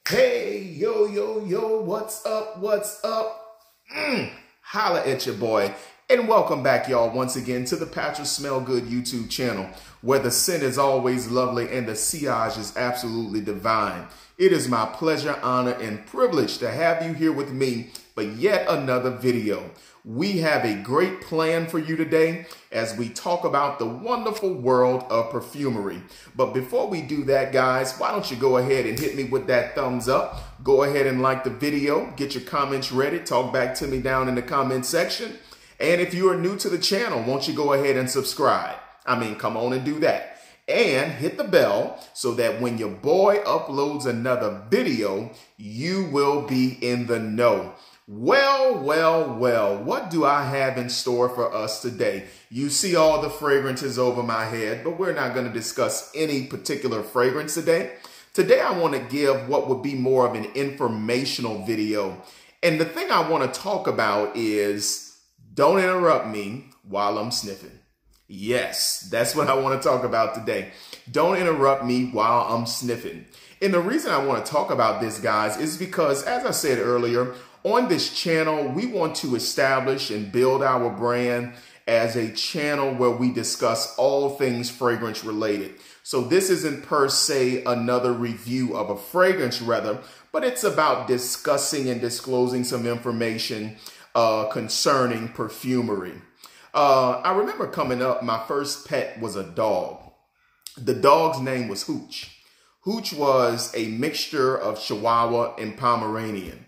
Hey, yo, what's up, Holla at your boy. And welcome back, y'all, once again to the Patrick Smell Good YouTube channel, where the scent is always lovely and the sillage is absolutely divine. It is my pleasure, honor, and privilege to have you here with me for yet another video. We have a great plan for you today as we talk about the wonderful world of perfumery. But before we do that, guys, why don't you go ahead and hit me with that thumbs up? Go ahead and like the video, get your comments ready, talk back to me down in the comment section. And if you are new to the channel, won't you go ahead and subscribe? Come on and do that. And hit the bell so that when your boy uploads another video, you will be in the know. Well, what do I have in store for us today? You see all the fragrances over my head, but we're not going to discuss any particular fragrance today. Today, I want to give what would be more of an informational video. And the thing I want to talk about is don't interrupt me while I'm sniffing. Yes, that's what I want to talk about today. Don't interrupt me while I'm sniffing. And the reason I want to talk about this, guys, is because, as I said earlier, on this channel, we want to establish and build our brand as a channel where we discuss all things fragrance related. So this isn't per se another review of a fragrance, but it's about discussing and disclosing some information concerning perfumery. I remember coming up, my first pet was a dog. The dog's name was Hooch. Hooch was a mixture of Chihuahua and Pomeranian.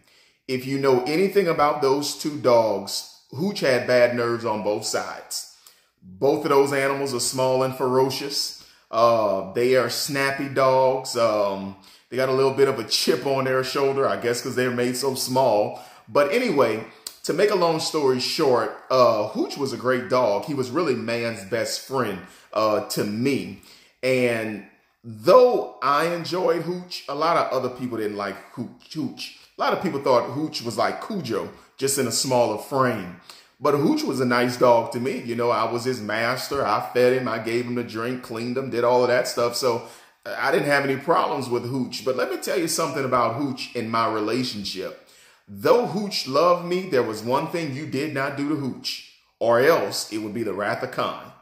If you know anything about those two dogs, Hooch had bad nerves on both sides. Both of those animals are small and ferocious. They are snappy dogs. They got a little bit of a chip on their shoulder, I guess because they're made so small. But anyway, to make a long story short, Hooch was a great dog. He was really man's best friend to me. And though I enjoyed Hooch, a lot of other people didn't like Hooch. A lot of people thought Hooch was like Cujo, just in a smaller frame. But Hooch was a nice dog to me. You know, I was his master. I fed him. I gave him a drink, cleaned him, did all of that stuff. So I didn't have any problems with Hooch. But let me tell you something about Hooch in my relationship. Though Hooch loved me, there was one thing you did not do to Hooch, or else it would be the wrath of Khan.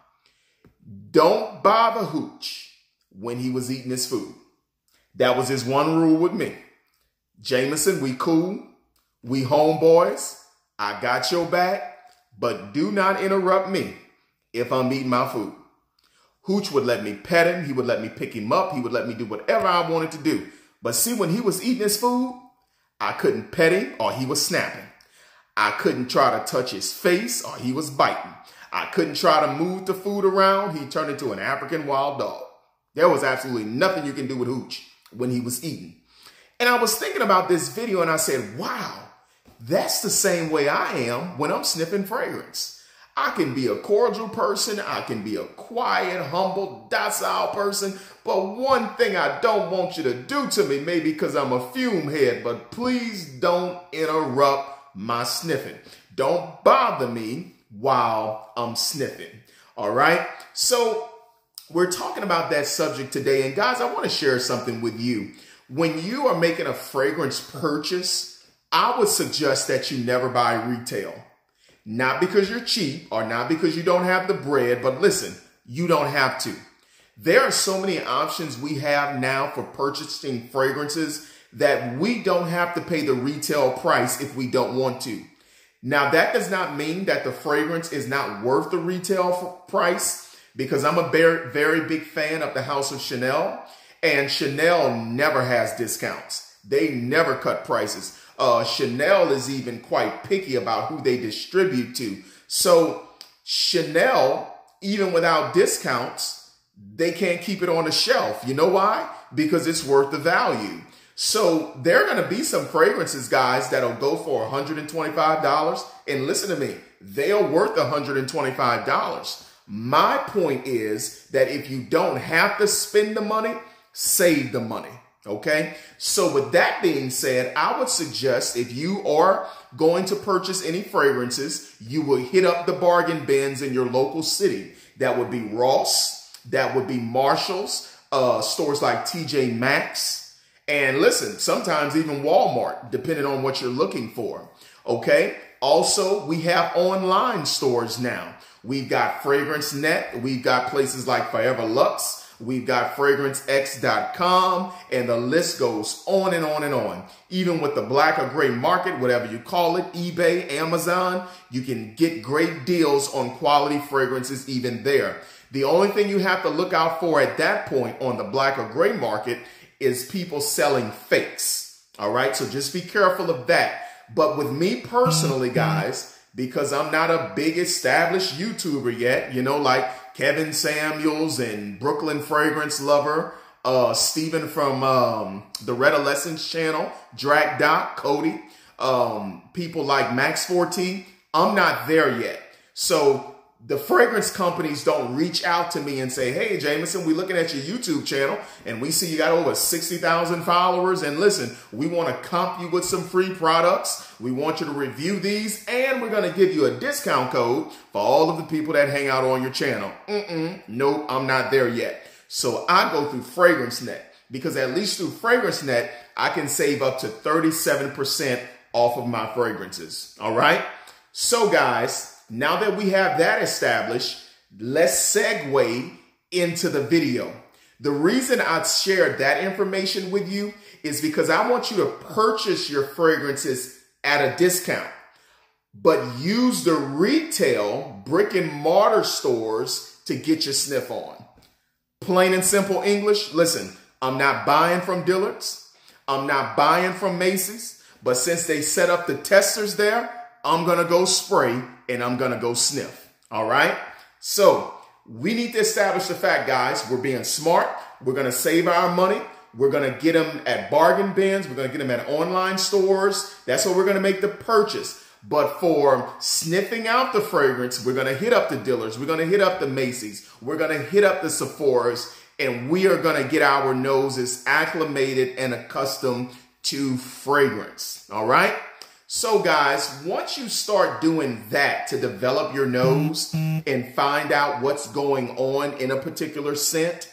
Don't bother Hooch when he was eating his food. That was his one rule with me. Jameson, we cool, we homeboys, I got your back, but do not interrupt me if I'm eating my food. Hooch would let me pet him, he would let me pick him up, he would let me do whatever I wanted to do. But see, when he was eating his food, I couldn't pet him or he was snapping. I couldn't try to touch his face or he was biting. I couldn't try to move the food around, he turned into an African wild dog. There was absolutely nothing you can do with Hooch when he was eating. And I was thinking about this video and I said, wow, that's the same way I am when I'm sniffing fragrance. I can be a cordial person. I can be a quiet, humble, docile person. But one thing I don't want you to do to me, maybe because I'm a fume head, but please don't interrupt my sniffing. Don't bother me while I'm sniffing. All right. So we're talking about that subject today. And guys, I want to share something with you. When you are making a fragrance purchase, I would suggest that you never buy retail. Not because you're cheap or not because you don't have the bread, but listen, you don't have to. There are so many options we have now for purchasing fragrances that we don't have to pay the retail price if we don't want to. Now, that does not mean that the fragrance is not worth the retail price, because I'm a very big fan of the House of Chanel. And Chanel never has discounts. They never cut prices. Chanel is even quite picky about who they distribute to. So Chanel, even without discounts, they can't keep it on the shelf. You know why? Because it's worth the value. So there are going to be some fragrances, guys, that'll go for $125. And listen to me, they are worth $125. My point is that if you don't have to spend the money, save the money. Okay. So with that being said, I would suggest if you are going to purchase any fragrances, you will hit up the bargain bins in your local city. That would be Ross. That would be Marshall's, stores like TJ Maxx. And listen, sometimes even Walmart, depending on what you're looking for. Okay. Also, we have online stores now. We've got Fragrance Net. We've got places like Forever Luxe. We've got FragranceX.com, and the list goes on and on and on. Even with the black or gray market, whatever you call it, eBay, Amazon, you can get great deals on quality fragrances even there. The only thing you have to look out for at that point on the black or gray market is people selling fakes. All right, so just be careful of that. But with me personally, guys, because I'm not a big established YouTuber yet, you know, like Kevin Samuels and Brooklyn Fragrance Lover, Steven from the Red Adolescence channel, Drag Doc, Cody, people like Max 4T, I'm not there yet. So the fragrance companies don't reach out to me and say, hey, Jameson, we're looking at your YouTube channel and we see you got over 60,000 followers. And listen, we want to comp you with some free products. We want you to review these and we're going to give you a discount code for all of the people that hang out on your channel. Nope, I'm not there yet. So I go through Fragrance Net because at least through Fragrance Net, I can save up to 37% off of my fragrances. All right. So guys, now that we have that established, let's segue into the video. The reason I shared that information with you is because I want you to purchase your fragrances at a discount, but use the retail brick and mortar stores to get your sniff on. Plain and simple English. Listen, I'm not buying from Dillard's. I'm not buying from Macy's, but since they set up the testers there, I'm going to go spray and I'm going to go sniff. All right. So we need to establish the fact, guys, we're being smart. We're going to save our money. We're going to get them at bargain bins. We're going to get them at online stores. That's what we're going to make the purchase. But for sniffing out the fragrance, we're going to hit up the Dillard's. We're going to hit up the Macy's. We're going to hit up the Sephora's, and we are going to get our noses acclimated and accustomed to fragrance. All right. So guys, once you start doing that to develop your nose and find out what's going on in a particular scent,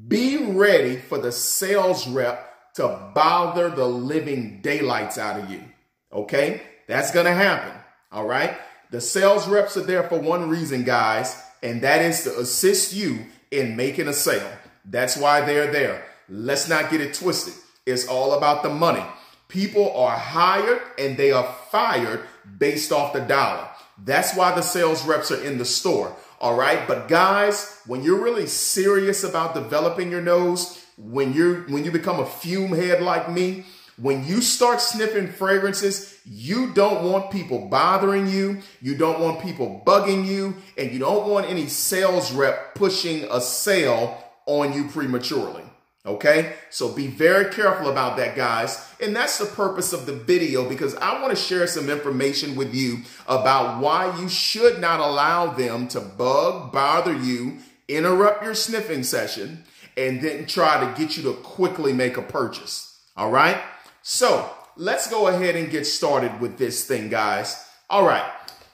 be ready for the sales rep to bother the living daylights out of you. Okay? That's going to happen. All right? The sales reps are there for one reason, guys, and that is to assist you in making a sale. That's why they're there. Let's not get it twisted. It's all about the money. People are hired and they are fired based off the dollar. That's why the sales reps are in the store. All right. But guys, when you're really serious about developing your nose, when you become a fume head like me, when you start sniffing fragrances, you don't want people bothering you. You don't want people bugging you, and you don't want any sales rep pushing a sale on you prematurely. Okay, so be very careful about that, guys. And that's the purpose of the video, because I want to share some information with you about why you should not allow them to bother you, interrupt your sniffing session, and then try to get you to quickly make a purchase. All right, so let's go ahead and get started with this thing, guys. All right,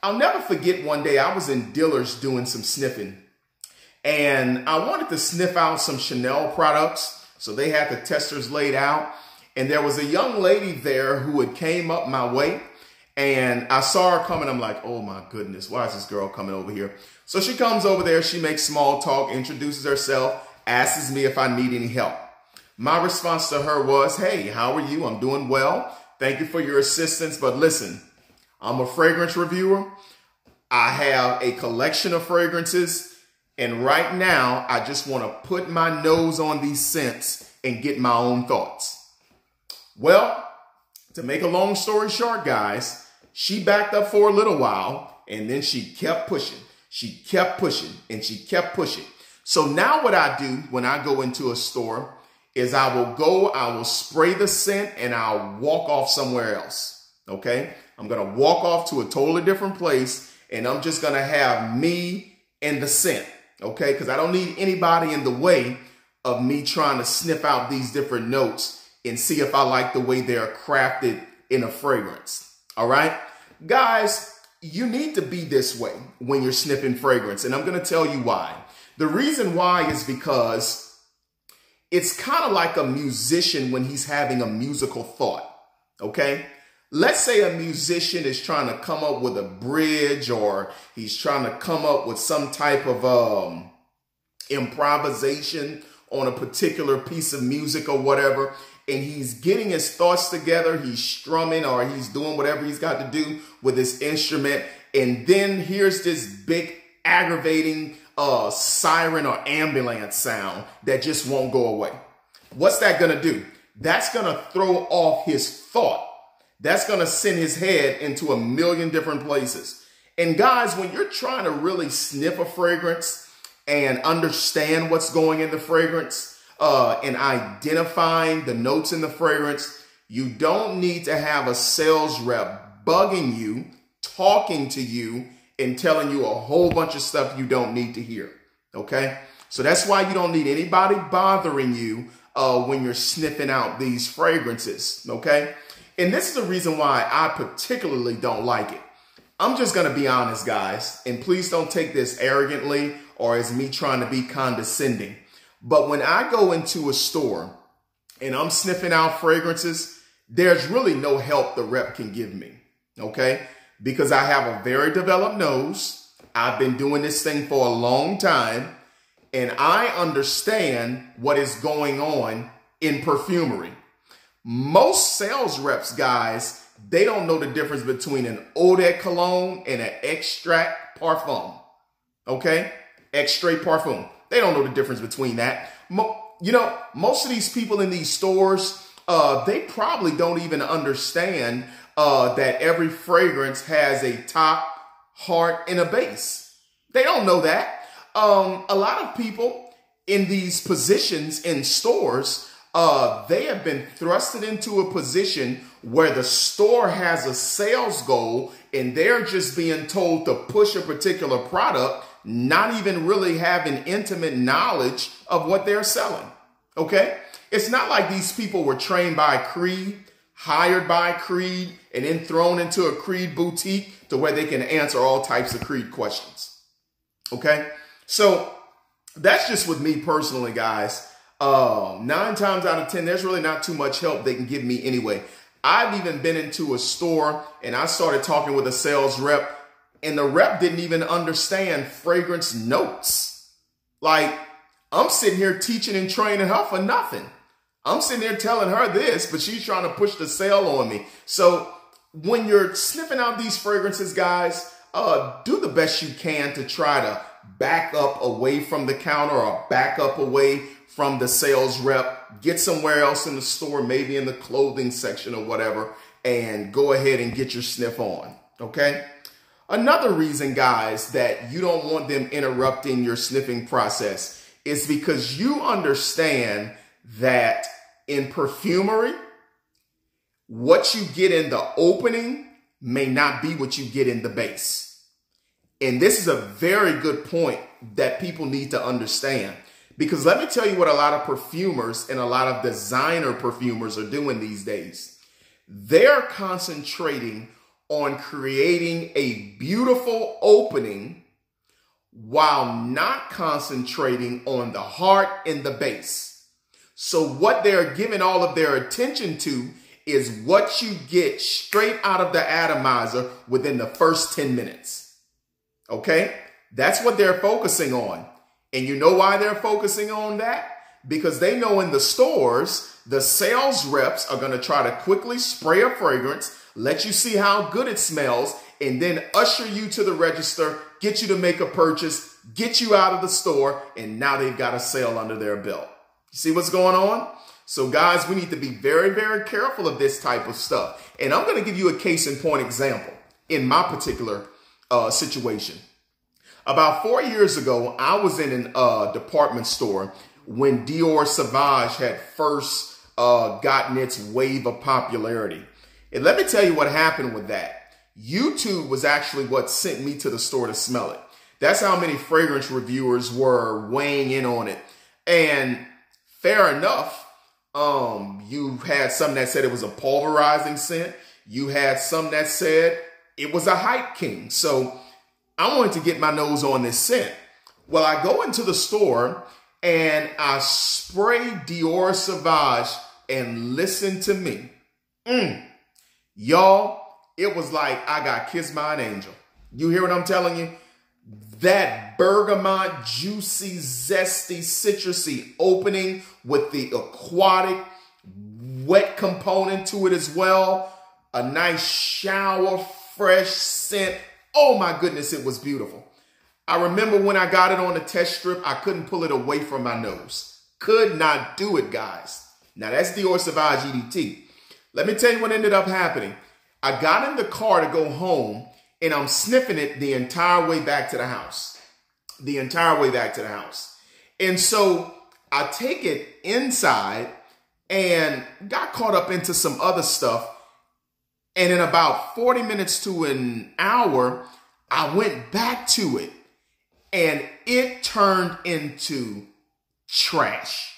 I'll never forget one day I was in Dillard's doing some sniffing, and I wanted to sniff out some Chanel products. So they had the testers laid out, and there was a young lady there who had came up my way, and I saw her coming. I'm like, oh my goodness, why is this girl coming over here? So she comes over there, she makes small talk, introduces herself, asks me if I need any help. My response to her was, hey, how are you? I'm doing well. Thank you for your assistance. But listen, I'm a fragrance reviewer. I have a collection of fragrances. And right now, I just want to put my nose on these scents and get my own thoughts. Well, to make a long story short, guys, she backed up for a little while, and then she kept pushing. She kept pushing, and she kept pushing. So now what I do when I go into a store is I will spray the scent, and I'll walk off somewhere else. Okay? I'm going to walk off to a totally different place, and I'm just going to have me and the scent. Okay, because I don't need anybody in the way of me trying to sniff out these different notes and see if I like the way they're crafted in a fragrance. All right, guys, you need to be this way when you're sniffing fragrance. And I'm going to tell you why. The reason why is because It's kind of like a musician when he's having a musical thought, okay? Let's say a musician is trying to come up with a bridge, or he's trying to come up with some type of improvisation on a particular piece of music or whatever, and he's getting his thoughts together, he's strumming or he's doing whatever he's got to do with his instrument, and then here's this big aggravating siren or ambulance sound that just won't go away. What's that going to do? That's going to throw off his thought. That's going to send his head into a million different places. And guys, when you're trying to really sniff a fragrance and understand what's going in the fragrance and identifying the notes in the fragrance, you don't need to have a sales rep bugging you, talking to you, and telling you a whole bunch of stuff you don't need to hear. Okay? So that's why you don't need anybody bothering you when you're sniffing out these fragrances. Okay? And this is the reason why I particularly don't like it. I'm just going to be honest, guys, and please don't take this arrogantly or as me trying to be condescending. But when I go into a store and I'm sniffing out fragrances, there's really no help the rep can give me, okay? Because I have a very developed nose. I've been doing this thing for a long time, and I understand what is going on in perfumery. Most sales reps, guys, they don't know the difference between an eau de cologne and an extrait parfum. Okay? Extrait parfum. They don't know the difference between that. You know, most of these people in these stores, they probably don't even understand that every fragrance has a top, heart, and a base. They don't know that. A lot of people in these positions in stores, they have been thrusted into a position where the store has a sales goal and they're just being told to push a particular product, not even really having intimate knowledge of what they're selling. Okay? It's not like these people were trained by Creed, hired by Creed, and then thrown into a Creed boutique to where they can answer all types of Creed questions. Okay? So that's just with me personally, guys. 9 times out of 10, there's really not too much help they can give me anyway. I've even been into a store and I started talking with a sales rep, and the rep didn't even understand fragrance notes. Like, I'm sitting here teaching and training her for nothing. I'm sitting there telling her this, but she's trying to push the sale on me. So when you're sniffing out these fragrances, guys, do the best you can to try to back up away from the counter or back up away from the sales rep, get somewhere else in the store, maybe in the clothing section or whatever, and go ahead and get your sniff on, okay? Another reason, guys, that you don't want them interrupting your sniffing process is because you understand that in perfumery, what you get in the opening may not be what you get in the base. And this is a very good point that people need to understand. Because let me tell you what a lot of perfumers and a lot of designer perfumers are doing these days. They're concentrating on creating a beautiful opening while not concentrating on the heart and the base. So what they're giving all of their attention to is what you get straight out of the atomizer within the first 10 minutes. Okay? That's what they're focusing on. And you know why they're focusing on that? Because they know in the stores, the sales reps are going to try to quickly spray a fragrance, let you see how good it smells, and then usher you to the register, get you to make a purchase, get you out of the store, and now they've got a sale under their belt. You see what's going on? So guys, we need to be very, very careful of this type of stuff. And I'm going to give you a case in point example in my particular situation. About 4 years ago, I was in a department store when Dior Sauvage had first gotten its wave of popularity. And let me tell you what happened with that. YouTube was actually what sent me to the store to smell it. That's how many fragrance reviewers were weighing in on it. And fair enough, you had some that said it was a pulverizing scent. You had some that said it was a hype king. So I wanted to get my nose on this scent. Well, I go into the store and I sprayed Dior Sauvage, and listen to me. Y'all, it was like I got kissed by an angel. You hear what I'm telling you? That bergamot, juicy, zesty, citrusy opening with the aquatic, wet component to it as well. A nice shower, fresh scent. Oh my goodness, it was beautiful. I remember when I got it on the test strip, I couldn't pull it away from my nose. Could not do it, guys. Now that's Dior Sauvage EDT. Let me tell you what ended up happening. I got in the car to go home, and I'm sniffing it the entire way back to the house. The entire way back to the house. And so I take it inside and got caught up into some other stuff. And in about 40 minutes to an hour, I went back to it, and it turned into trash.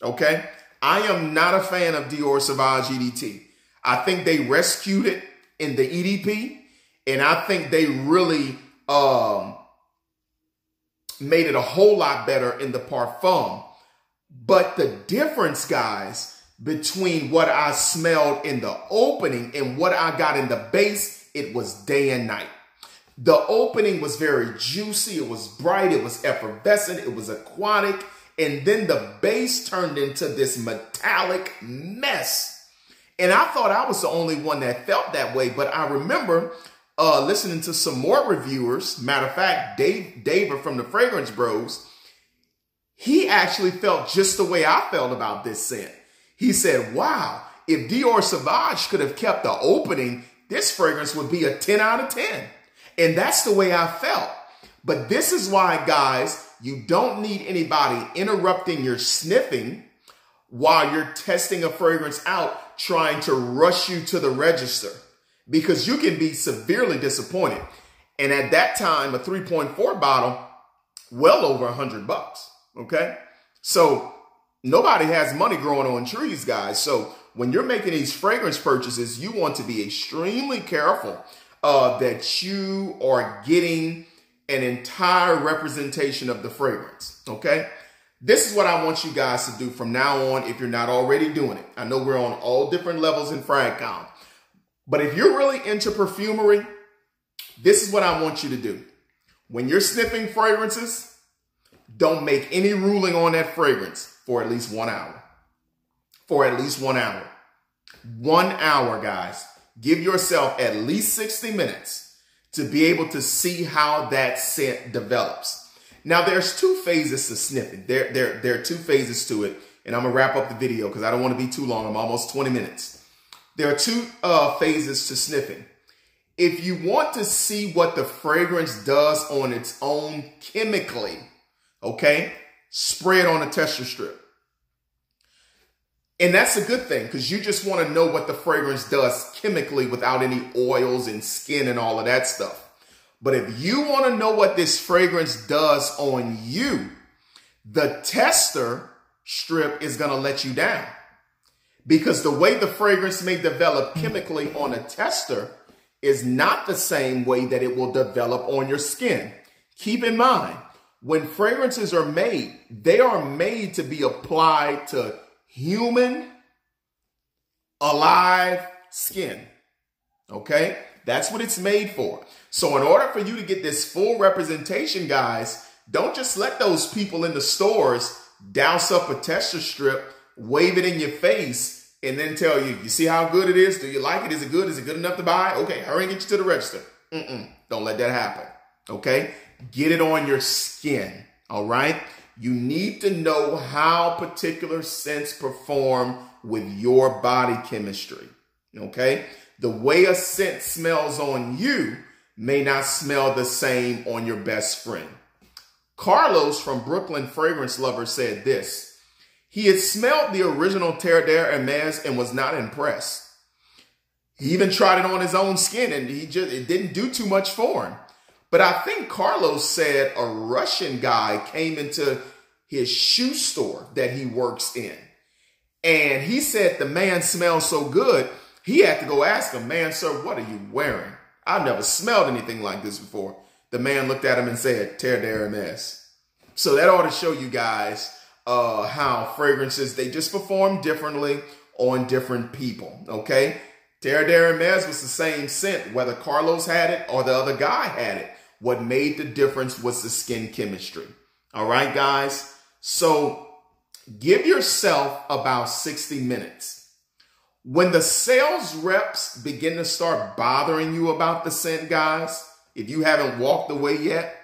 Okay? I am not a fan of Dior Sauvage EDT. I think they rescued it in the EDP, and I think they really made it a whole lot better in the Parfum. But the difference, guys, between what I smelled in the opening and what I got in the base, it was day and night. The opening was very juicy. It was bright. It was effervescent. It was aquatic. And then the base turned into this metallic mess. And I thought I was the only one that felt that way. But I remember listening to some more reviewers. Matter of fact, David from the Fragrance Bros, he actually felt just the way I felt about this scent. He said, wow, if Dior Sauvage could have kept the opening, this fragrance would be a 10 out of 10. And that's the way I felt. But this is why, guys, you don't need anybody interrupting your sniffing while you're testing a fragrance out, trying to rush you to the register, because you can be severely disappointed. And at that time, a 3.4 bottle, well over $100, okay? So nobody has money growing on trees, guys. So when you're making these fragrance purchases, you want to be extremely careful that you are getting an entire representation of the fragrance, okay? This is what I want you guys to do from now on if you're not already doing it. I know we're on all different levels in frag count, but if you're really into perfumery, this is what I want you to do. When you're sniffing fragrances, don't make any ruling on that fragrance for at least 1 hour. For at least 1 hour. 1 hour, guys. Give yourself at least 60 minutes to be able to see how that scent develops. Now, there's two phases to sniffing. There are two phases to it, and I'm going to wrap up the video because I don't want to be too long. I'm almost 20 minutes. There are two phases to sniffing. If you want to see what the fragrance does on its own chemically, okay, spray it on a tester strip. And that's a good thing because you just want to know what the fragrance does chemically without any oils and skin and all of that stuff. But if you want to know what this fragrance does on you, the tester strip is going to let you down. Because the way the fragrance may develop chemically on a tester is not the same way that it will develop on your skin. Keep in mind, when fragrances are made, they are made to be applied to human, alive skin. Okay? That's what it's made for. So in order for you to get this full representation, guys, don't just let those people in the stores douse up a tester strip, wave it in your face, and then tell you, you see how good it is? Do you like it? Is it good? Is it good enough to buy? Okay, hurry and get you to the register. Don't let that happen. Okay? Get it on your skin. All right? You need to know how particular scents perform with your body chemistry, okay? The way a scent smells on you may not smell the same on your best friend. Carlos from Brooklyn Fragrance Lover said this. He had smelled the original Terre d'Hermes and was not impressed. He even tried it on his own skin and it didn't do too much for him. But I think Carlos said a Russian guy came into his shoe store that he works in. And he said the man smells so good, he had to go ask him, man, sir, what are you wearing? I've never smelled anything like this before. The man looked at him and said, Terre d'Hermes. So that ought to show you guys how fragrances, they just perform differently on different people, okay? Terre d'Hermes was the same scent, whether Carlos had it or the other guy had it. What made the difference was the skin chemistry. All right, guys? So give yourself about 60 minutes. When the sales reps begin to start bothering you about the scent, guys, if you haven't walked away yet,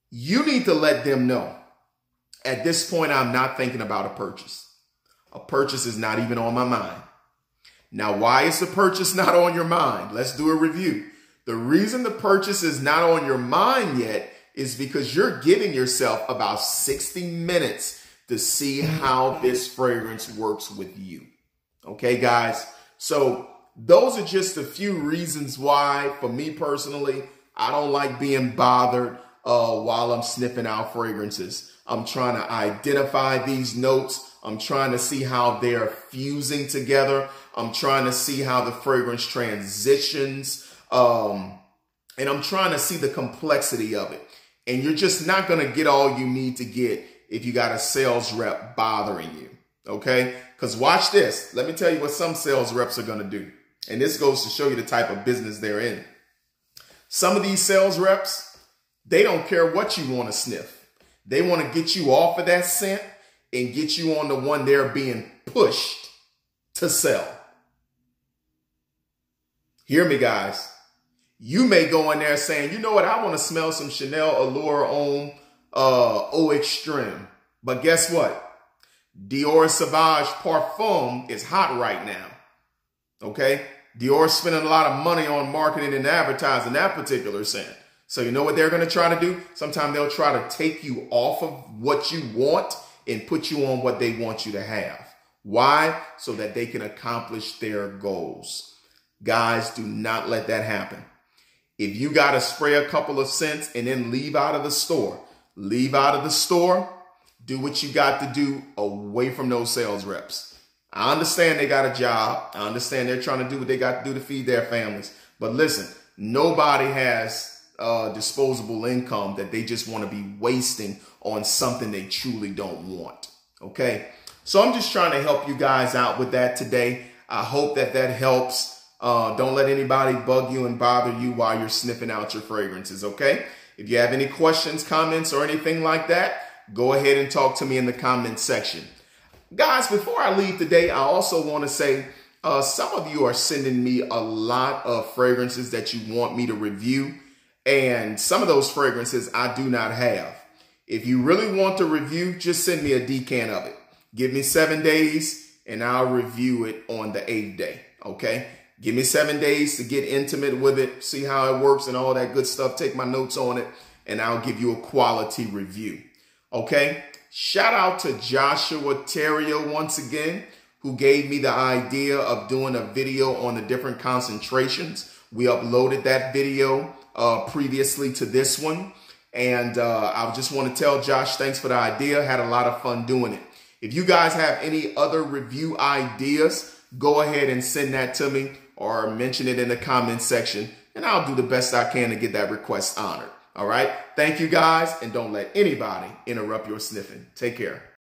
you need to let them know. At this point, I'm not thinking about a purchase. A purchase is not even on my mind. Now, why is the purchase not on your mind? Let's do a review. The reason the purchase is not on your mind yet is because you're giving yourself about 60 minutes to see how this fragrance works with you. Okay, guys? So those are just a few reasons why, for me personally, I don't like being bothered while I'm sniffing out fragrances. I'm trying to identify these notes. I'm trying to see how they're fusing together. I'm trying to see how the fragrance transitions. And I'm trying to see the complexity of it. And you're just not going to get all you need to get if you got a sales rep bothering you. Okay? Because watch this. Let me tell you what some sales reps are going to do. And this goes to show you the type of business they're in. Some of these sales reps, they don't care what you want to sniff. They want to get you off of that scent and get you on the one they're being pushed to sell. Hear me, guys. You may go in there saying, you know what, I want to smell some Chanel Allure Homme Eau Extreme. But guess what? Dior Sauvage Parfum is hot right now. Okay? Dior's spending a lot of money on marketing and advertising that particular scent. So you know what they're going to try to do? Sometimes they'll try to take you off of what you want and put you on what they want you to have. Why? So that they can accomplish their goals. Guys, do not let that happen. If you got to spray a couple of scents and then leave out of the store, do what you got to do away from those sales reps. I understand they got a job. I understand they're trying to do what they got to do to feed their families. But listen, nobody has disposable income that they just want to be wasting on something they truly don't want. Okay? So I'm just trying to help you guys out with that today. I hope that helps. Don't let anybody bug you and bother you while you're sniffing out your fragrances, okay? If you have any questions, comments, or anything like that, go ahead and talk to me in the comments section. Guys, before I leave today, I also want to say some of you are sending me a lot of fragrances that you want me to review, and some of those fragrances I do not have. If you really want to review, just send me a decan of it. Give me 7 days, and I'll review it on the 8th day, okay? Give me 7 days to get intimate with it, see how it works and all that good stuff. Take my notes on it, and I'll give you a quality review. Okay? Shout out to Joshua Terrio once again, who gave me the idea of doing a video on the different concentrations. We uploaded that video previously to this one. And I just want to tell Josh, thanks for the idea. Had a lot of fun doing it. If you guys have any other review ideas, go ahead and send that to me or mention it in the comments section, and I'll do the best I can to get that request honored. All right. Thank you, guys. And don't let anybody interrupt your sniffing. Take care.